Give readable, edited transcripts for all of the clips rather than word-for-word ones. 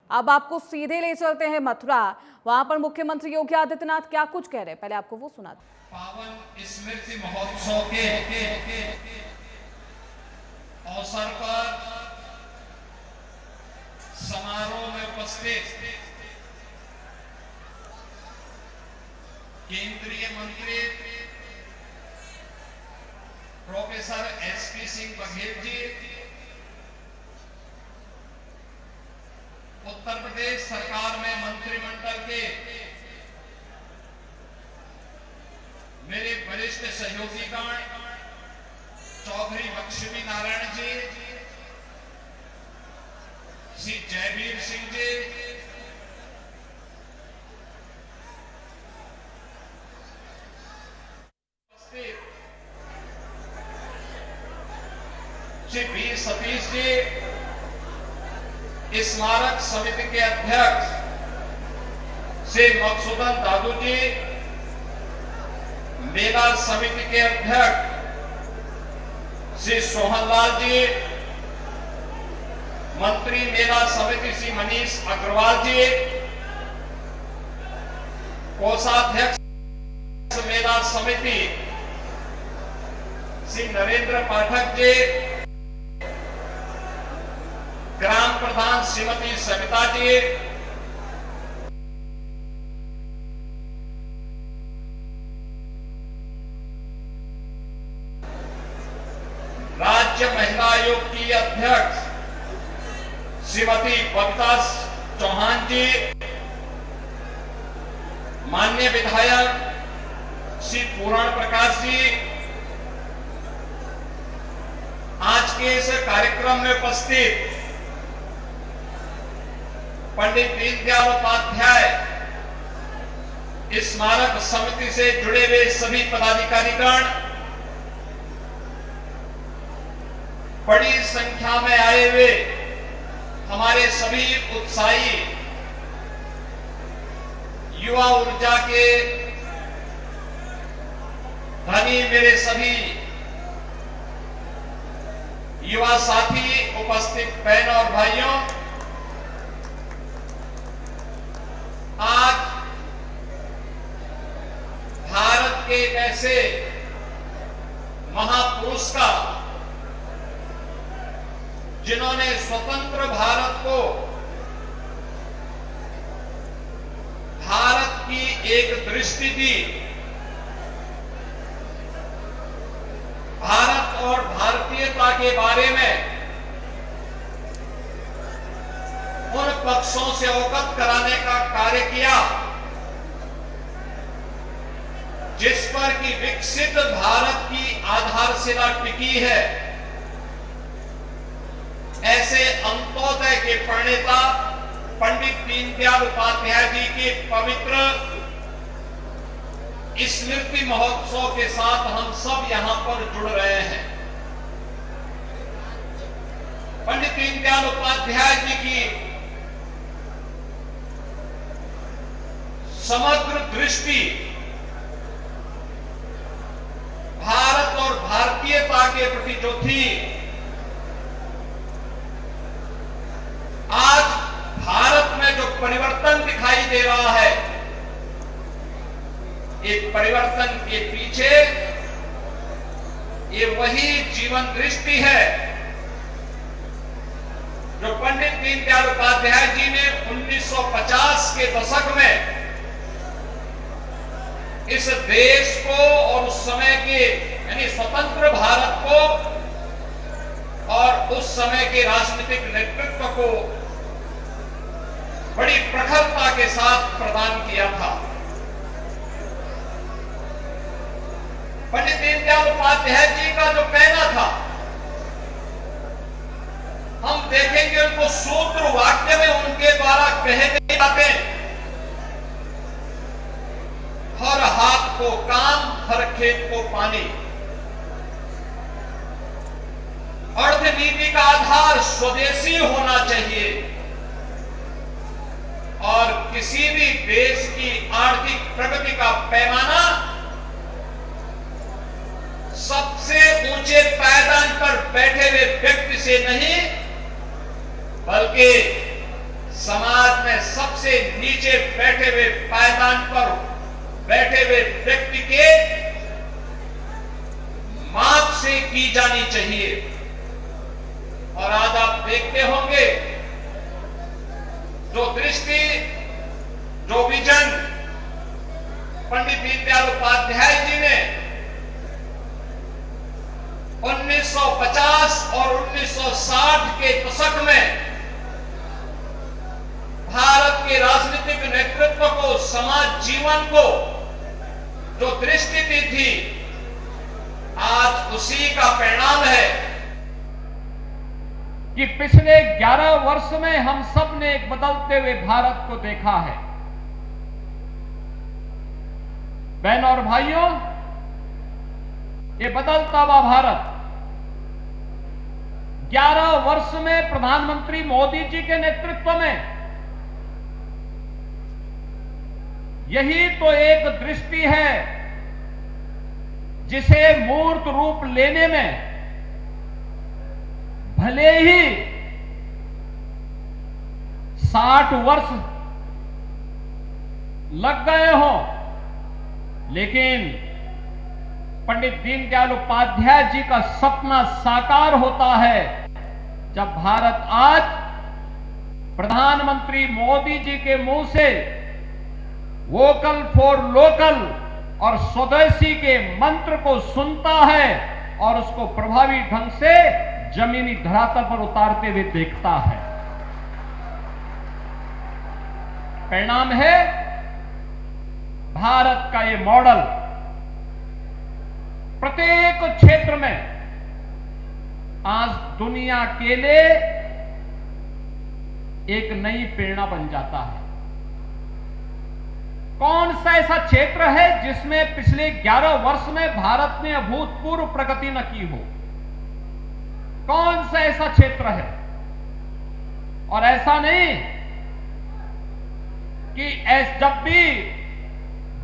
अब आपको सीधे ले चलते हैं मथुरा। वहां पर मुख्यमंत्री योगी आदित्यनाथ क्या कुछ कह रहे हैं, पहले आपको वो सुना दे। पावन स्मृति महोत्सव के अवसर पर समारोह में उपस्थित केंद्रीय मंत्री प्रोफेसर एसपी सिंह बघेल जी, उत्तर प्रदेश सरकार में मंत्रिमंडल के मेरे वरिष्ठ सहयोगीगण चौधरी लक्ष्मी नारायण जी, श्री जयवीर सिंह जी, श्री बी सतीश जी, स्मारक समिति के अध्यक्ष श्री मकसूदन दादू जी, मेला समिति के अध्यक्ष श्री सोहनलाल जी, मंत्री मेला समिति श्री मनीष अग्रवाल जी, कोषाध्यक्ष मेला समिति श्री नरेंद्र पाठक जी, ग्राम प्रधान श्रीमती सविता जी, राज्य महिला आयोग की अध्यक्ष श्रीमती बबीता चौहान जी, माननीय विधायक श्री पूरण प्रकाश जी, आज के इस कार्यक्रम में उपस्थित पंडित दीनदयाल उपाध्याय स्मारक समिति से जुड़े हुए सभी पदाधिकारीगण, बड़ी संख्या में आए हुए हमारे सभी उत्साही युवा ऊर्जा के धनी मेरे सभी युवा साथी, उपस्थित बहनों और भाइयों, आज भारत के एक ऐसे महापुरुष का, जिन्होंने स्वतंत्र भारत को भारत की एक दृष्टि दी, भारत और भारतीयता के बारे में उन पक्षों से अवगत कराने का कार्य किया जिस पर कि विकसित भारत की आधारशिला टिकी है। ऐसे अंत्योदय के प्रणेता पंडित दीनदयाल उपाध्याय जी के पवित्र स्मृति महोत्सव के साथ हम सब यहां पर जुड़ रहे हैं। पंडित दीनदयाल उपाध्याय जी की समग्र दृष्टि भारत और भारतीयता के प्रति जो थी, आज भारत में जो परिवर्तन दिखाई दे रहा है, एक परिवर्तन के पीछे ये वही जीवन दृष्टि है जो पंडित दीनदयाल उपाध्याय जी ने 1950 के दशक में इस देश को और उस समय के यानी स्वतंत्र भारत को और उस समय के राजनीतिक नेतृत्व को बड़ी प्रखरता के साथ प्रदान किया था। पंडित दीनदयाल उपाध्याय जी का जो कहना था, हम देखेंगे उनको सूत्र वाक्य में उनके द्वारा कहे गए बातें, हर हाथ को काम, हर खेत को पानी। अर्थनीति का आधार स्वदेशी होना चाहिए और किसी भी देश की आर्थिक प्रगति का पैमाना सबसे ऊंचे पायदान पर बैठे हुए व्यक्ति से नहीं, बल्कि समाज में सबसे नीचे बैठे हुए पायदान पर बैठे हुए व्यक्ति के माप से की जानी चाहिए। और आज आप देखते होंगे जो दृष्टि, जो विजन पंडित दीनदयाल उपाध्याय जी ने 1950 और 1960 के दशक में भारत के राजनीतिक नेतृत्व को, समाज जीवन को जो दृष्टि दी थी, आज उसी का परिणाम है कि पिछले 11 वर्ष में हम सब ने एक बदलते हुए भारत को देखा है। बहनों और भाइयों, ये बदलता हुआ भारत 11 वर्ष में प्रधानमंत्री मोदी जी के नेतृत्व में, यही तो एक दृष्टि है जिसे मूर्त रूप लेने में भले ही 60 वर्ष लग गए हों, लेकिन पंडित दीनदयाल उपाध्याय जी का सपना साकार होता है जब भारत आज प्रधानमंत्री मोदी जी के मुंह से वोकल फॉर लोकल और स्वदेशी के मंत्र को सुनता है और उसको प्रभावी ढंग से जमीनी धरातल पर उतारते हुए देखता है। परिणाम है भारत का ये मॉडल प्रत्येक क्षेत्र में आज दुनिया के लिए एक नई प्रेरणा बन जाता है। कौन सा ऐसा क्षेत्र है जिसमें पिछले 11 वर्ष में भारत ने अभूतपूर्व प्रगति न की हो? कौन सा ऐसा क्षेत्र है? और ऐसा नहीं कि जब भी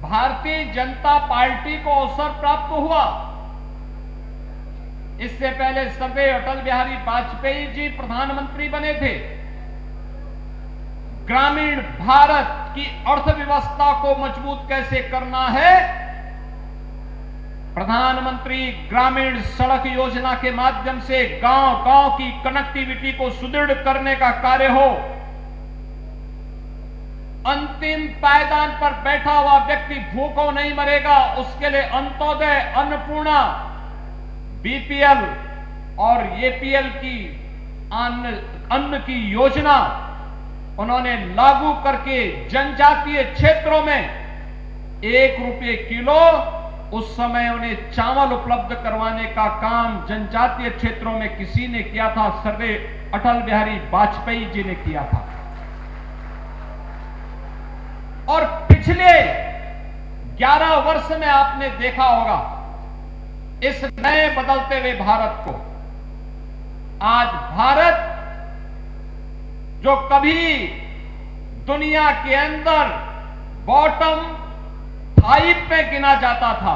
भारतीय जनता पार्टी को अवसर प्राप्त हुआ, इससे पहले स्वर्गीय अटल बिहारी वाजपेयी जी प्रधानमंत्री बने थे, ग्रामीण भारत की अर्थव्यवस्था को मजबूत कैसे करना है, प्रधानमंत्री ग्रामीण सड़क योजना के माध्यम से गांव-गांव की कनेक्टिविटी को सुदृढ़ करने का कार्य हो, अंतिम पायदान पर बैठा हुआ व्यक्ति भूखों नहीं मरेगा, उसके लिए अंत्योदय, अन्नपूर्णा, बीपीएल और एपीएल की अन्न की योजना उन्होंने लागू करके जनजातीय क्षेत्रों में 1 रुपये किलो उस समय उन्हें चावल उपलब्ध करवाने का काम जनजातीय क्षेत्रों में किसी ने किया था? स्वर्गीय अटल बिहारी वाजपेयी जी ने किया था। और पिछले 11 वर्ष में आपने देखा होगा इस नए बदलते हुए भारत को। आज भारत जो कभी दुनिया के अंदर बॉटम 5 में गिना जाता था,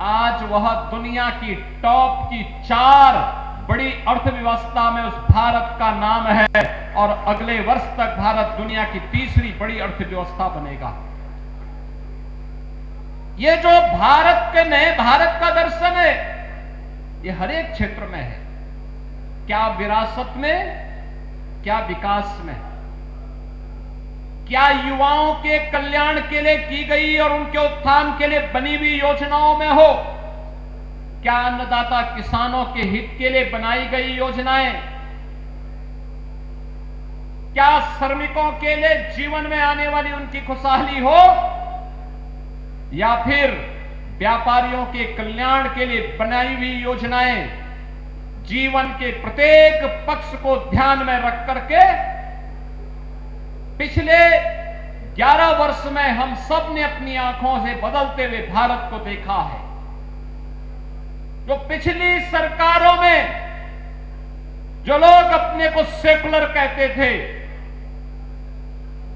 आज वह दुनिया की टॉप की 4 बड़ी अर्थव्यवस्था में उस भारत का नाम है और अगले वर्ष तक भारत दुनिया की 3री बड़ी अर्थव्यवस्था बनेगा। ये जो भारत के नए भारत का दर्शन है, ये हर एक क्षेत्र में है। क्या विरासत में, क्या विकास में, क्या युवाओं के कल्याण के लिए की गई और उनके उत्थान के लिए बनी हुई योजनाओं में हो, क्या अन्नदाता किसानों के हित के लिए बनाई गई योजनाएं, क्या श्रमिकों के लिए जीवन में आने वाली उनकी खुशहाली हो, या फिर व्यापारियों के कल्याण के लिए बनाई हुई योजनाएं जीवन के प्रत्येक पक्ष को ध्यान में रख करके पिछले 11 वर्ष में हम सब ने अपनी आंखों से बदलते हुए भारत को देखा है। जो पिछली सरकारों में जो लोग अपने को सेकुलर कहते थे,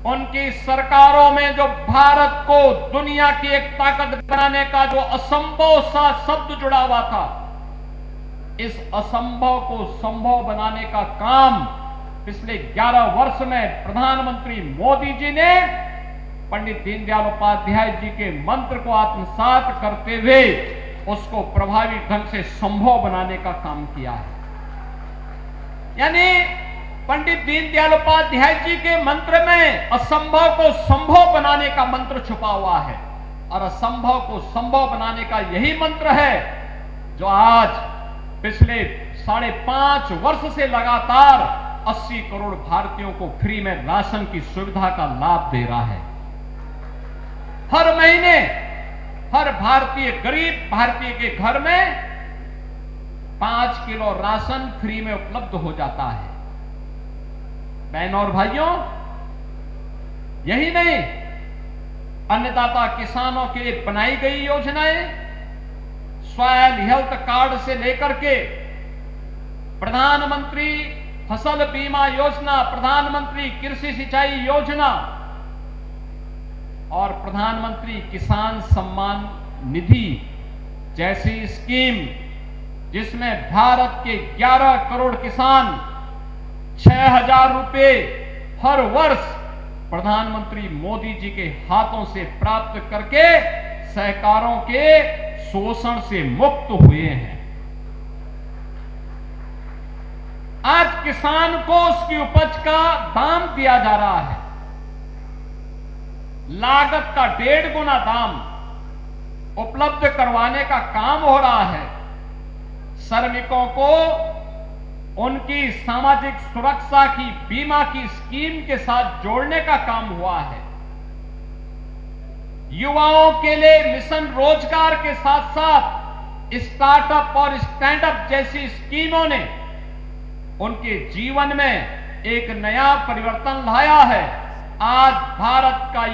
उनकी सरकारों में जो भारत को दुनिया की एक ताकत बनाने का जो असंभव सा शब्द जुड़ा हुआ था, इस असंभव को संभव बनाने का काम पिछले 11 वर्ष में प्रधानमंत्री मोदी जी ने पंडित दीनदयाल उपाध्याय जी के मंत्र को आत्मसात करते हुए उसको प्रभावी ढंग से संभव बनाने का काम किया है। यानी पंडित दीनदयाल उपाध्याय जी के मंत्र में असंभव को संभव बनाने का मंत्र छुपा हुआ है और असंभव को संभव बनाने का यही मंत्र है जो आज पिछले 5.5 वर्ष से लगातार 80 करोड़ भारतीयों को फ्री में राशन की सुविधा का लाभ दे रहा है। हर महीने हर भारतीय, गरीब भारतीय के घर में 5 किलो राशन फ्री में उपलब्ध हो जाता है। बहनों और भाइयों, यही नहीं, अन्नदाता किसानों के लिए बनाई गई योजनाएं, सॉयल हेल्थ कार्ड से लेकर के प्रधानमंत्री फसल बीमा योजना, प्रधानमंत्री कृषि सिंचाई योजना और प्रधानमंत्री किसान सम्मान निधि जैसी स्कीम, जिसमें भारत के 11 करोड़ किसान 6,000 रुपए हर वर्ष प्रधानमंत्री मोदी जी के हाथों से प्राप्त करके सहकारों के शोषण से मुक्त हुए हैं। आज किसान को उसकी उपज का दाम दिया जा रहा है, लागत का 1.5 गुना दाम उपलब्ध करवाने का काम हो रहा है। श्रमिकों को उनकी सामाजिक सुरक्षा की बीमा की स्कीम के साथ जोड़ने का काम हुआ है। युवाओं के लिए मिशन रोजगार के साथ साथ स्टार्टअप और स्टैंडअप जैसी स्कीमों ने उनके जीवन में एक नया परिवर्तन लाया है। आज भारत का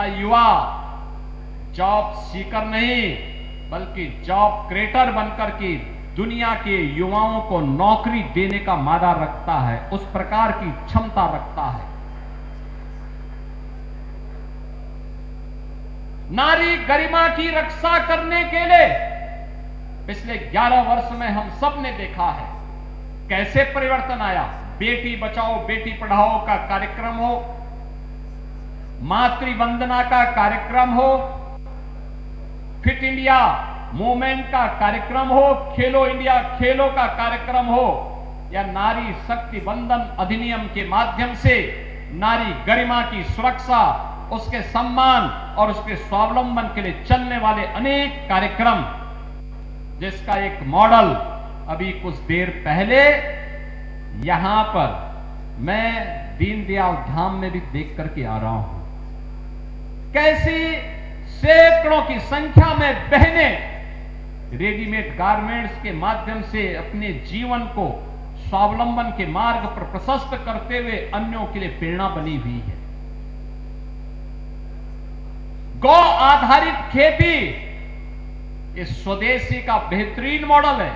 युवा जॉब सीकर नहीं बल्कि जॉब क्रिएटर बनकर के दुनिया के युवाओं को नौकरी देने का मादा रखता है, उस प्रकार की क्षमता रखता है। नारी गरिमा की रक्षा करने के लिए पिछले 11 वर्ष में हम सब ने देखा है कैसे परिवर्तन आया। बेटी बचाओ बेटी पढ़ाओ का कार्यक्रम हो, मातृ वंदना का कार्यक्रम हो, फिट इंडिया मूवमेंट का कार्यक्रम हो, खेलो इंडिया खेलो का कार्यक्रम हो, या नारी शक्ति बंधन अधिनियम के माध्यम से नारी गरिमा की सुरक्षा, उसके सम्मान और उसके स्वावलंबन के लिए चलने वाले अनेक कार्यक्रम, जिसका एक मॉडल अभी कुछ देर पहले यहां पर मैं दीनदयाल धाम में भी देख करके आ रहा हूं। कैसी सैकड़ों की संख्या में बहनें रेडीमेड गारमेंट्स के माध्यम से अपने जीवन को स्वावलंबन के मार्ग पर प्रशस्त करते हुए अन्यों के लिए प्रेरणा बनी हुई है। गौ आधारित खेती इस स्वदेशी का बेहतरीन मॉडल है।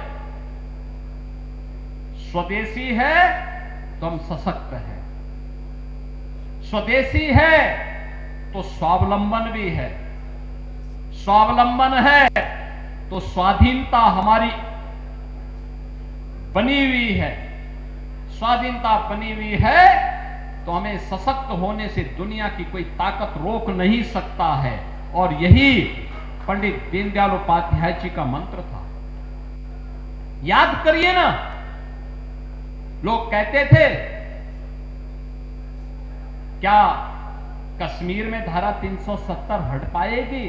स्वदेशी है तो हम सशक्त हैं, स्वदेशी है तो स्वावलंबन भी है, स्वावलंबन है तो स्वाधीनता हमारी बनी हुई है, स्वाधीनता बनी हुई है तो हमें सशक्त होने से दुनिया की कोई ताकत रोक नहीं सकता है। और यही पंडित दीनदयाल उपाध्याय जी का मंत्र था। याद करिए ना, लोग कहते थे क्या कश्मीर में धारा 370 हट पाएगी?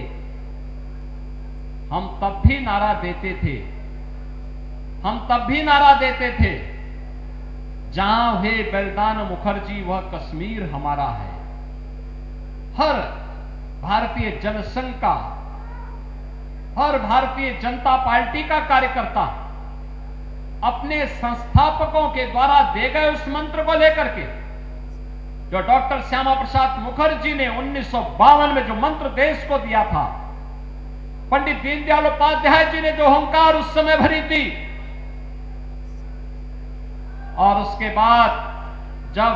हम तब भी नारा देते थे, जहां है बलिदान मुखर्जी वह कश्मीर हमारा है। हर भारतीय जनसंघ का, हर भारतीय जनता पार्टी का कार्यकर्ता अपने संस्थापकों के द्वारा दिए गए उस मंत्र को लेकर के, जो डॉक्टर श्यामा प्रसाद मुखर्जी ने 1952 में जो मंत्र देश को दिया था, पंडित दीनदयाल उपाध्याय जी ने जो हुंकार उस समय भरी थी, और उसके बाद जब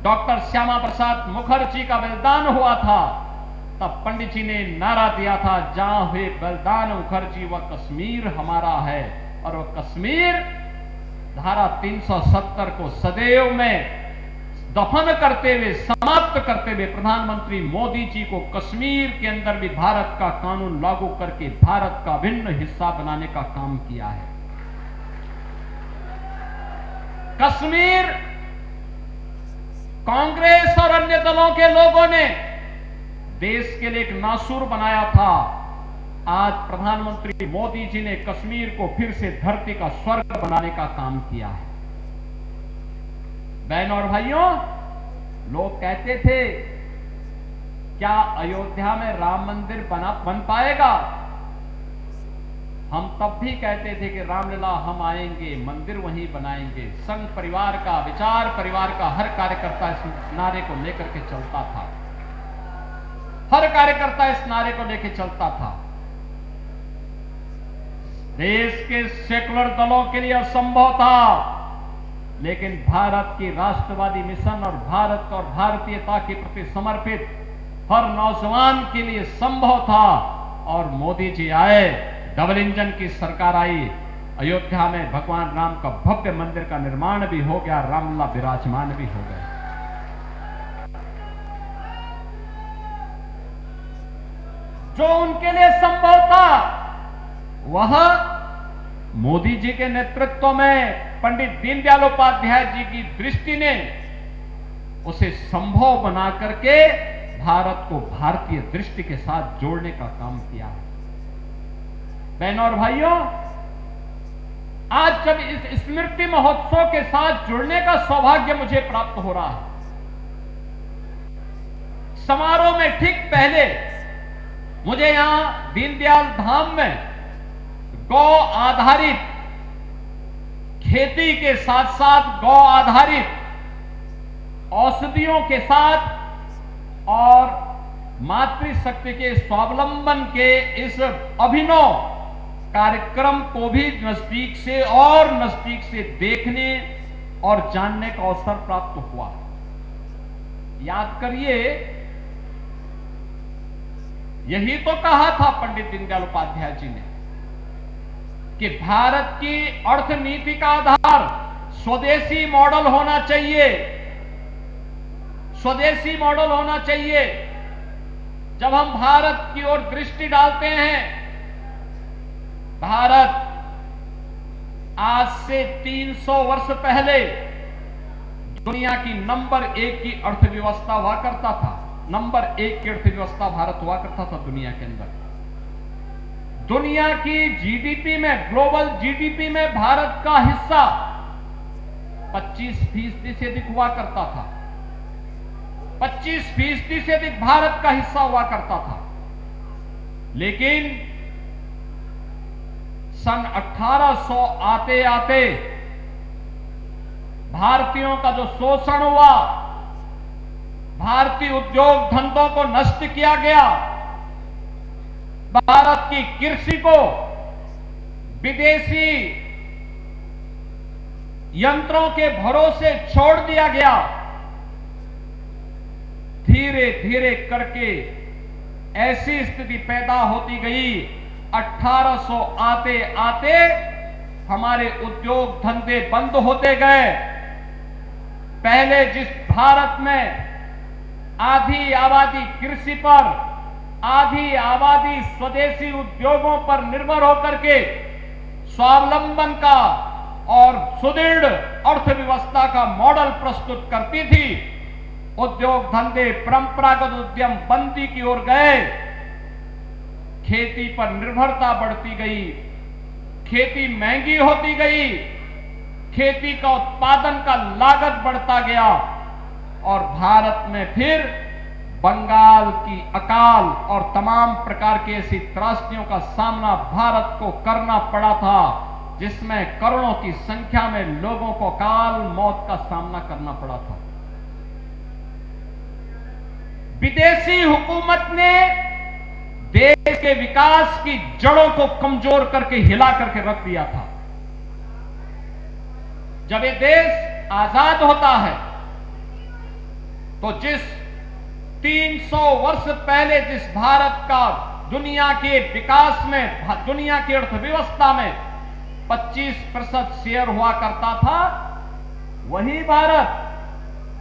डॉक्टर श्यामा प्रसाद मुखर्जी का बलिदान हुआ था, तब पंडित जी ने नारा दिया था, जहां हुए बलिदान मुखर्जी वह कश्मीर हमारा है। और वो कश्मीर धारा 370 को सदैव में दफन करते हुए, समाप्त करते हुए प्रधानमंत्री मोदी जी को कश्मीर के अंदर भी भारत का कानून लागू करके भारत का अभिन्न हिस्सा बनाने का काम किया है। कश्मीर कांग्रेस और अन्य दलों के लोगों ने देश के लिए एक नासूर बनाया था। आज प्रधानमंत्री मोदी जी ने कश्मीर को फिर से धरती का स्वर्ग बनाने का काम किया है। बहनों और भाइयों, लोग कहते थे क्या अयोध्या में राम मंदिर बन पाएगा? हम तब भी कहते थे कि रामलला हम आएंगे, मंदिर वहीं बनाएंगे। संघ परिवार का, विचार परिवार का हर कार्यकर्ता इस नारे को लेकर के चलता था। हर कार्यकर्ता इस नारे को लेकर चलता था। देश के सेकुलर दलों के लिए असंभव था, लेकिन भारत की राष्ट्रवादी मिशन और भारत और भारतीयता के प्रति समर्पित हर नौजवान के लिए संभव था। और मोदी जी आए, डबल इंजन की सरकार आई, अयोध्या में भगवान राम का भव्य मंदिर का निर्माण भी हो गया, रामलला विराजमान भी हो गए। जो उनके लिए संभव था वह मोदी जी के नेतृत्व में पंडित दीनदयाल उपाध्याय जी की दृष्टि ने उसे संभव बना करके भारत को भारतीय दृष्टि के साथ जोड़ने का काम किया है। बहनों और भाइयों, आज जब इस स्मृति महोत्सव के साथ जुड़ने का सौभाग्य मुझे प्राप्त हो रहा है, समारोह में ठीक पहले मुझे यहां दीनदयाल धाम में गौ आधारित खेती के साथ साथ गौ आधारित औषधियों के साथ और मातृशक्ति के स्वावलंबन के इस अभिनव कार्यक्रम को भी नजदीक से और नजदीक से देखने और जानने का अवसर प्राप्त हुआ। याद करिए, यही तो कहा था पंडित दीनदयाल उपाध्याय जी ने कि भारत की अर्थनीति का आधार स्वदेशी मॉडल होना चाहिए। स्वदेशी मॉडल होना चाहिए। जब हम भारत की ओर दृष्टि डालते हैं, भारत आज से 300 वर्ष पहले दुनिया की नंबर 1 की अर्थव्यवस्था हुआ करता था। नंबर 1 की अर्थव्यवस्था भारत हुआ करता था दुनिया के अंदर। दुनिया की जीडीपी में, ग्लोबल जीडीपी में भारत का हिस्सा 25% से अधिक हुआ करता था। 25% से अधिक भारत का हिस्सा हुआ करता था। लेकिन सन 1800 आते आते भारतीयों का जो शोषण हुआ, भारतीय उद्योग धंधों को नष्ट किया गया, भारत की कृषि को विदेशी यंत्रों के भरोसे छोड़ दिया गया। धीरे धीरे करके ऐसी स्थिति पैदा होती गई, 1800 आते आते हमारे उद्योग धंधे बंद होते गए। पहले जिस भारत में आधी आबादी कृषि पर, आधी आबादी स्वदेशी उद्योगों पर निर्भर होकर के स्वावलंबन का और सुदृढ़ अर्थव्यवस्था का मॉडल प्रस्तुत करती थी, उद्योग धंधे, परंपरागत उद्यम बंदी की ओर गए। खेती पर निर्भरता बढ़ती गई, खेती महंगी होती गई, खेती का उत्पादन का लागत बढ़ता गया और भारत में फिर बंगाल की अकाल और तमाम प्रकार की ऐसी त्रासदियों का सामना भारत को करना पड़ा था, जिसमें करोड़ों की संख्या में लोगों को अकाल मौत का सामना करना पड़ा था। विदेशी हुकूमत ने देश के विकास की जड़ों को कमजोर करके, हिला करके रख दिया था। जब ये देश आजाद होता है तो जिस 300 वर्ष पहले जिस भारत का दुनिया के विकास में, दुनिया की अर्थव्यवस्था में 25% शेयर हुआ करता था, वही भारत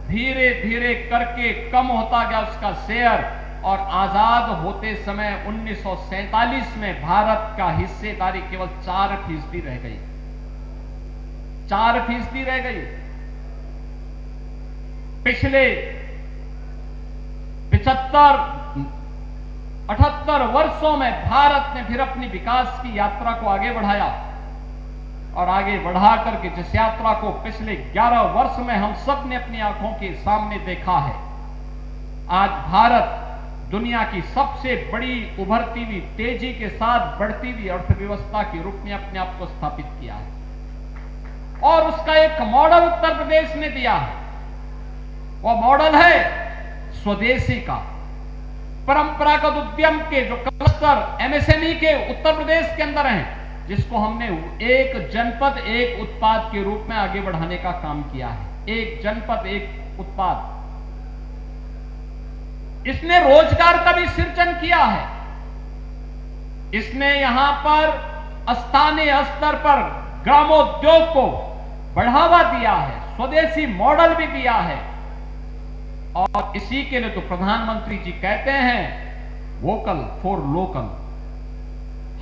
धीरे धीरे करके कम होता गया उसका शेयर, और आजाद होते समय 1947 में भारत का हिस्सेदारी केवल 4% रह गई। 4% रह गई। पिछले 75-78 वर्षों में भारत ने फिर अपनी विकास की यात्रा को आगे बढ़ाया, और आगे बढ़ा करके जिस यात्रा को पिछले 11 वर्ष में हम सब ने अपनी आंखों के सामने देखा है, आज भारत दुनिया की सबसे बड़ी उभरती हुई तेजी के साथ बढ़ती हुई अर्थव्यवस्था के रूप में अपने आप को स्थापित किया है। और उसका एक मॉडल उत्तर प्रदेश ने दिया है। वो मॉडल है स्वदेशी का। परंपरागत उद्यम के जो क्लस्टर एमएसएमई के उत्तर प्रदेश के अंदर हैं, जिसको हमने एक जनपद एक उत्पाद के रूप में आगे बढ़ाने का काम किया है। एक जनपद एक उत्पाद, इसने रोजगार का भी सृजन किया है। इसने यहां पर स्थानीय स्तर पर ग्रामोद्योग को बढ़ावा दिया है, स्वदेशी मॉडल भी दिया है। और इसी के लिए तो प्रधानमंत्री जी कहते हैं वोकल फॉर लोकल।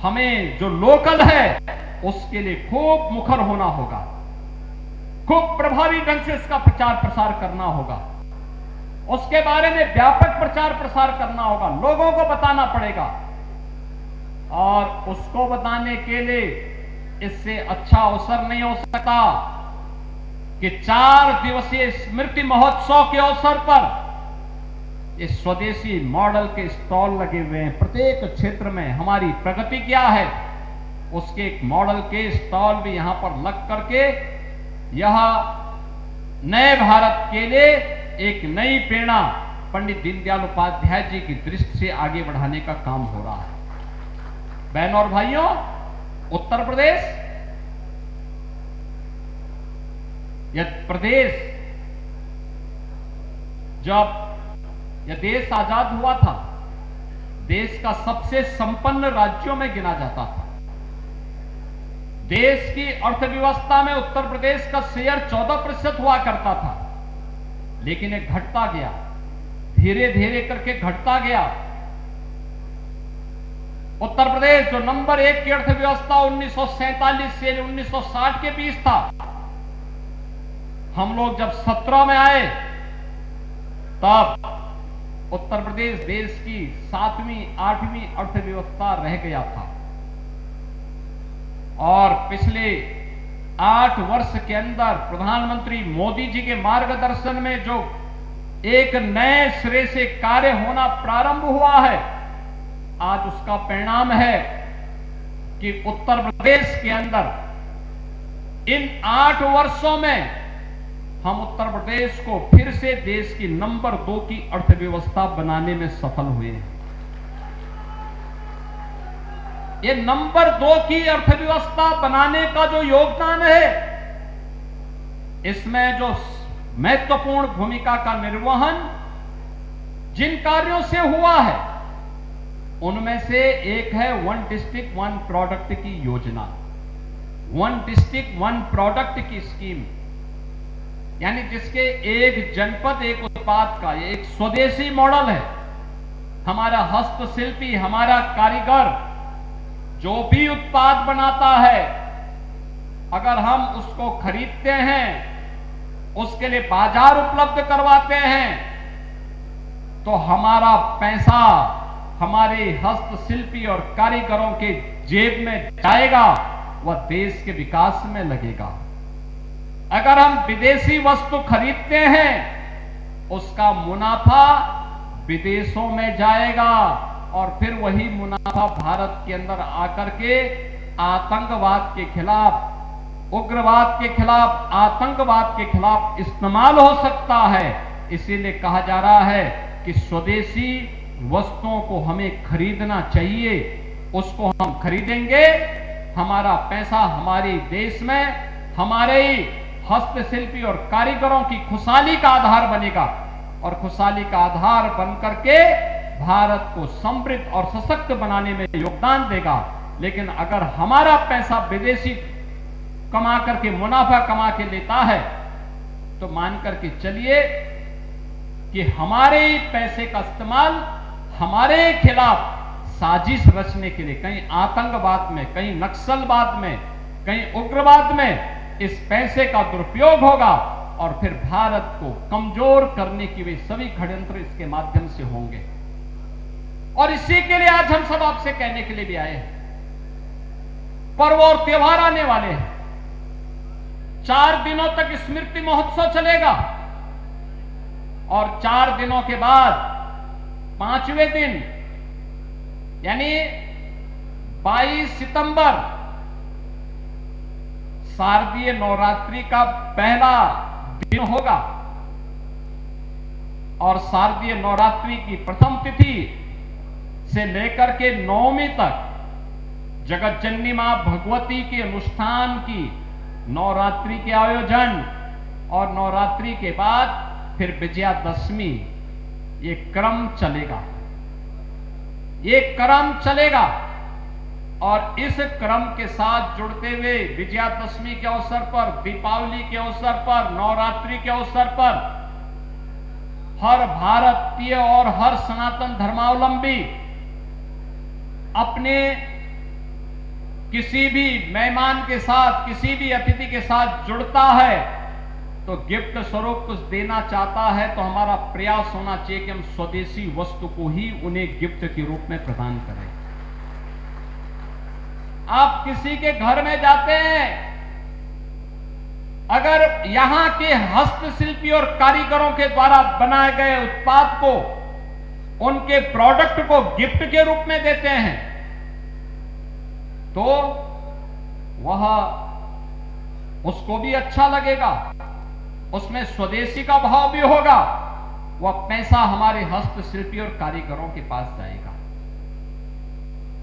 हमें जो लोकल है उसके लिए खूब मुखर होना होगा, खूब प्रभावी ढंग से इसका प्रचार प्रसार करना होगा, उसके बारे में व्यापक प्रचार प्रसार करना होगा, लोगों को बताना पड़ेगा। और उसको बताने के लिए इससे अच्छा अवसर नहीं हो सकता कि 4 दिवसीय स्मृति महोत्सव के अवसर पर इस स्वदेशी मॉडल के स्टॉल लगे हुए हैं। प्रत्येक क्षेत्र में हमारी प्रगति क्या है उसके एक मॉडल के स्टॉल भी यहां पर लग करके यह नए भारत के लिए एक नई प्रेरणा पंडित दीनदयाल उपाध्याय जी की दृष्टि से आगे बढ़ाने का काम हो रहा है। बहनों और भाइयों, उत्तर प्रदेश जब यह देश आजाद हुआ था, देश का सबसे संपन्न राज्यों में गिना जाता था। देश की अर्थव्यवस्था में उत्तर प्रदेश का शेयर 14% हुआ करता था, लेकिन यह घटता गया, धीरे धीरे करके घटता गया। उत्तर प्रदेश जो नंबर 1 की अर्थव्यवस्था 1947 से 1960 के बीच था, हम लोग जब 17 में आए तब उत्तर प्रदेश देश की 7वीं 8वीं अर्थव्यवस्था रह गया था। और पिछले 8 वर्ष के अंदर प्रधानमंत्री मोदी जी के मार्गदर्शन में जो एक नए सिरे से कार्य होना प्रारंभ हुआ है, आज उसका परिणाम है कि उत्तर प्रदेश के अंदर इन 8 वर्षों में हम उत्तर प्रदेश को फिर से देश की नंबर 2 की अर्थव्यवस्था बनाने में सफल हुए हैं। ये नंबर 2 की अर्थव्यवस्था बनाने का जो योगदान है, इसमें जो महत्वपूर्ण भूमिका का निर्वहन जिन कार्यों से हुआ है, उनमें से एक है 1 डिस्ट्रिक्ट 1 प्रोडक्ट की योजना, 1 डिस्ट्रिक्ट 1 प्रोडक्ट की स्कीम, यानी जिसके एक जनपद एक उत्पाद का ये एक स्वदेशी मॉडल है। हमारा हस्तशिल्पी, हमारा कारीगर जो भी उत्पाद बनाता है, अगर हम उसको खरीदते हैं, उसके लिए बाजार उपलब्ध करवाते हैं, तो हमारा पैसा हमारे हस्तशिल्पी और कारीगरों के जेब में जाएगा, वह देश के विकास में लगेगा। अगर हम विदेशी वस्तु खरीदते हैं, उसका मुनाफा विदेशों में जाएगा, और फिर वही मुनाफा भारत के अंदर आकर के आतंकवाद के खिलाफ, उग्रवाद के खिलाफ, आतंकवाद के खिलाफ इस्तेमाल हो सकता है। इसीलिए कहा जा रहा है कि स्वदेशी वस्तुओं को हमें खरीदना चाहिए। उसको हम खरीदेंगे, हमारा पैसा हमारे देश में हमारे ही हस्तशिल्पी और कारीगरों की खुशहाली का आधार बनेगा, और खुशहाली का आधार बनकर के भारत को समृद्ध और सशक्त बनाने में योगदान देगा। लेकिन अगर हमारा पैसा विदेशी कमा करके, मुनाफा कमा के लेता है, तो मान करके चलिए कि हमारे ही पैसे का इस्तेमाल हमारे खिलाफ साजिश रचने के लिए, कहीं आतंकवाद में, कहीं नक्सलवाद में, कहीं उग्रवाद में इस पैसे का दुरुपयोग होगा और फिर भारत को कमजोर करने की वे सभी षड्यंत्र इसके माध्यम से होंगे। और इसी के लिए आज हम सब आपसे कहने के लिए भी आए हैं। पर्व और त्योहार आने वाले हैं। 4 दिनों तक स्मृति महोत्सव चलेगा और 4 दिनों के बाद 5वें दिन यानी 22 सितंबर शारदीय नवरात्रि का पहला दिन होगा और शारदीय नवरात्रि की प्रथम तिथि से लेकर के 9वीं तक जगत जननी मां भगवती के अनुष्ठान की नवरात्रि के आयोजन और नवरात्रि के बाद फिर विजयादशमी, ये क्रम चलेगा, ये क्रम चलेगा। और इस क्रम के साथ जुड़ते हुए विजयादशमी के अवसर पर, दीपावली के अवसर पर, नवरात्रि के अवसर पर हर भारतीय और हर सनातन धर्मावलंबी अपने किसी भी मेहमान के साथ, किसी भी अतिथि के साथ जुड़ता है तो गिफ्ट स्वरूप कुछ देना चाहता है, तो हमारा प्रयास होना चाहिए कि हम स्वदेशी वस्तु को ही उन्हें गिफ्ट के रूप में प्रदान करें। आप किसी के घर में जाते हैं, अगर यहां के हस्तशिल्पी और कारीगरों के द्वारा बनाए गए उत्पाद को, उनके प्रोडक्ट को गिफ्ट के रूप में देते हैं तो वह उसको भी अच्छा लगेगा, उसमें स्वदेशी का भाव भी होगा, वह पैसा हमारे हस्तशिल्पी और कारीगरों के पास जाएगा।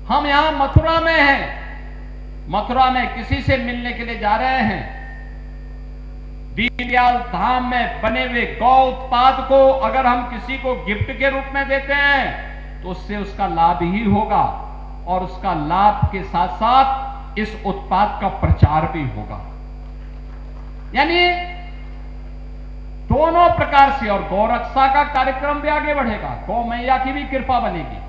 हम यहां मथुरा में हैं, मथुरा में किसी से मिलने के लिए जा रहे हैं, दीनदयाल धाम में बने हुए गौ उत्पाद को अगर हम किसी को गिफ्ट के रूप में देते हैं तो उससे उसका लाभ ही होगा और उसका लाभ के साथ साथ इस उत्पाद का प्रचार भी होगा। यानी दोनों प्रकार से, और गौरक्षा का कार्यक्रम भी आगे बढ़ेगा, गौ मैया की भी कृपा बनेगी।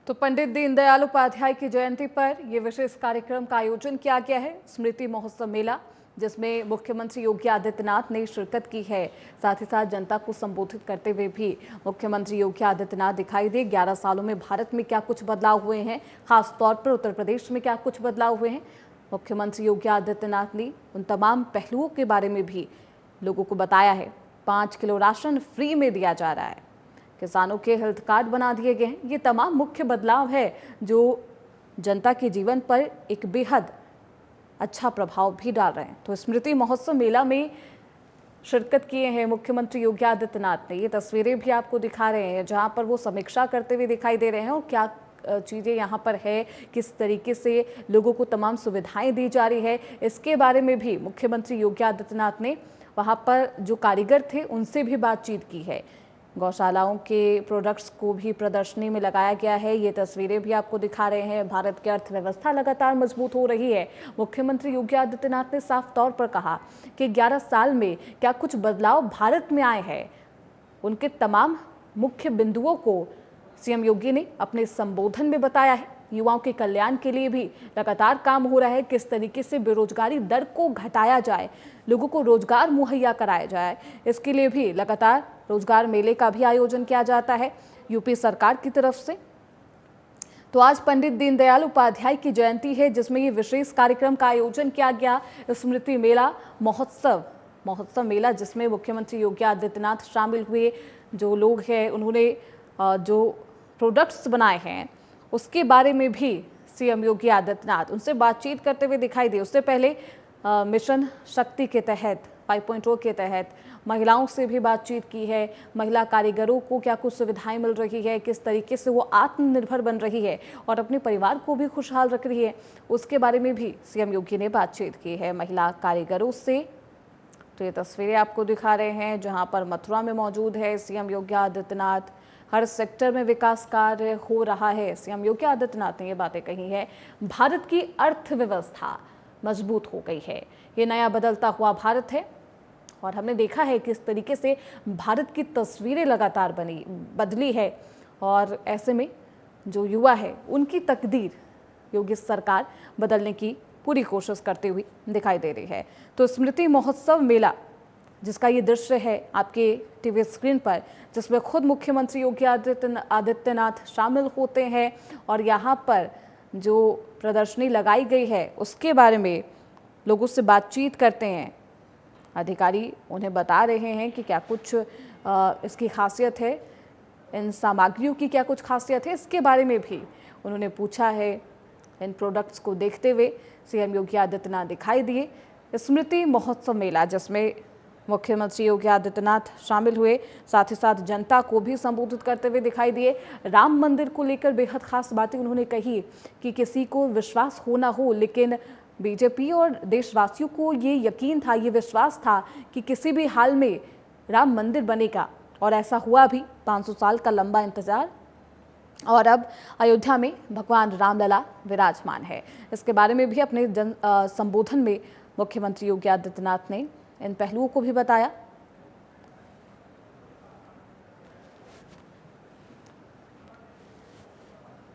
तो पंडित दीनदयाल उपाध्याय की जयंती पर यह विशेष कार्यक्रम का आयोजन किया गया है, स्मृति महोत्सव मेला, जिसमें मुख्यमंत्री योगी आदित्यनाथ ने शिरकत की है। साथ ही साथ जनता को संबोधित करते हुए भी मुख्यमंत्री योगी आदित्यनाथ दिखाई दे। 11 सालों में भारत में क्या कुछ बदलाव हुए हैं, खासतौर पर उत्तर प्रदेश में क्या कुछ बदलाव हुए हैं, मुख्यमंत्री योगी आदित्यनाथ ने उन तमाम पहलुओं के बारे में भी लोगों को बताया है। 5 किलो राशन फ्री में दिया जा रहा है, किसानों के हेल्थ कार्ड बना दिए गए हैं। ये तमाम मुख्य बदलाव है जो जनता के जीवन पर एक बेहद अच्छा प्रभाव भी डाल रहे हैं। तो स्मृति महोत्सव मेला में शिरकत किए हैं मुख्यमंत्री योगी आदित्यनाथ ने। ये तस्वीरें भी आपको दिखा रहे हैं जहां पर वो समीक्षा करते हुए दिखाई दे रहे हैं और क्या चीज़ें यहाँ पर है, किस तरीके से लोगों को तमाम सुविधाएं दी जा रही है, इसके बारे में भी मुख्यमंत्री योगी आदित्यनाथ ने वहाँ पर जो कारीगर थे उनसे भी बातचीत की है। गौशालाओं के प्रोडक्ट्स को भी प्रदर्शनी में लगाया गया है। ये तस्वीरें भी आपको दिखा रहे हैं। भारत की अर्थव्यवस्था लगातार मजबूत हो रही है। मुख्यमंत्री योगी आदित्यनाथ ने साफ तौर पर कहा कि 11 साल में क्या कुछ बदलाव भारत में आए हैं। उनके तमाम मुख्य बिंदुओं को सीएम योगी ने अपने संबोधन में बताया है। युवाओं के कल्याण के लिए भी लगातार काम हो रहा है। किस तरीके से बेरोजगारी दर को घटाया जाए, लोगों को रोजगार मुहैया कराया जाए, इसके लिए भी लगातार रोजगार मेले का भी आयोजन किया जाता है यूपी सरकार की तरफ से। तो आज पंडित दीनदयाल उपाध्याय की जयंती है, जिसमें ये विशेष कार्यक्रम का आयोजन किया गया, स्मृति मेला महोत्सव मेला, जिसमें मुख्यमंत्री योगी आदित्यनाथ शामिल हुए। जो लोग हैं उन्होंने जो प्रोडक्ट्स बनाए हैं उसके बारे में भी सीएम योगी आदित्यनाथ उनसे बातचीत करते हुए दिखाई दिए। उससे पहले मिशन शक्ति के तहत 5.0 के तहत महिलाओं से भी बातचीत की है। महिला कारीगरों को क्या कुछ सुविधाएं मिल रही है, किस तरीके से वो आत्मनिर्भर बन रही है और अपने परिवार को भी खुशहाल रख रही है, उसके बारे में भी सीएम योगी ने बातचीत की है। महिला कारीगरों से तो ये तस्वीरें आपको दिखा रहे हैं जहां पर मथुरा में मौजूद है सीएम योगी आदित्यनाथ। हर सेक्टर में विकास कार्य हो रहा है। सीएम योगी आदित्यनाथ ने ये बातें कही है। भारत की अर्थव्यवस्था मजबूत हो गई है। ये नया बदलता हुआ भारत है और हमने देखा है किस तरीके से भारत की तस्वीरें लगातार बदली है और ऐसे में जो युवा है उनकी तकदीर योगी सरकार बदलने की पूरी कोशिश करते हुए दिखाई दे रही है। तो स्मृति महोत्सव मेला जिसका ये दृश्य है आपके टीवी स्क्रीन पर, जिसमें खुद मुख्यमंत्री योगी आदित्यनाथ शामिल होते हैं और यहाँ पर जो प्रदर्शनी लगाई गई है उसके बारे में लोगों से बातचीत करते हैं। अधिकारी उन्हें बता रहे हैं कि क्या कुछ इसकी खासियत है, इन सामग्रियों की क्या कुछ खासियत है, इसके बारे में भी उन्होंने पूछा है। इन प्रोडक्ट्स को देखते हुए सीएम योगी आदित्यनाथ दिखाई दिए। स्मृति महोत्सव मेला जिसमें मुख्यमंत्री योगी आदित्यनाथ शामिल हुए, साथ ही साथ जनता को भी संबोधित करते हुए दिखाई दिए। राम मंदिर को लेकर बेहद खास बातें उन्होंने कही कि किसी को विश्वास हो ना हो, लेकिन बीजेपी और देशवासियों को ये यकीन था, ये विश्वास था कि किसी भी हाल में राम मंदिर बनेगा और ऐसा हुआ भी। 500 साल का लंबा इंतजार और अब अयोध्या में भगवान रामलला विराजमान है। इसके बारे में भी अपने संबोधन में मुख्यमंत्री योगी आदित्यनाथ ने इन पहलुओं को भी बताया।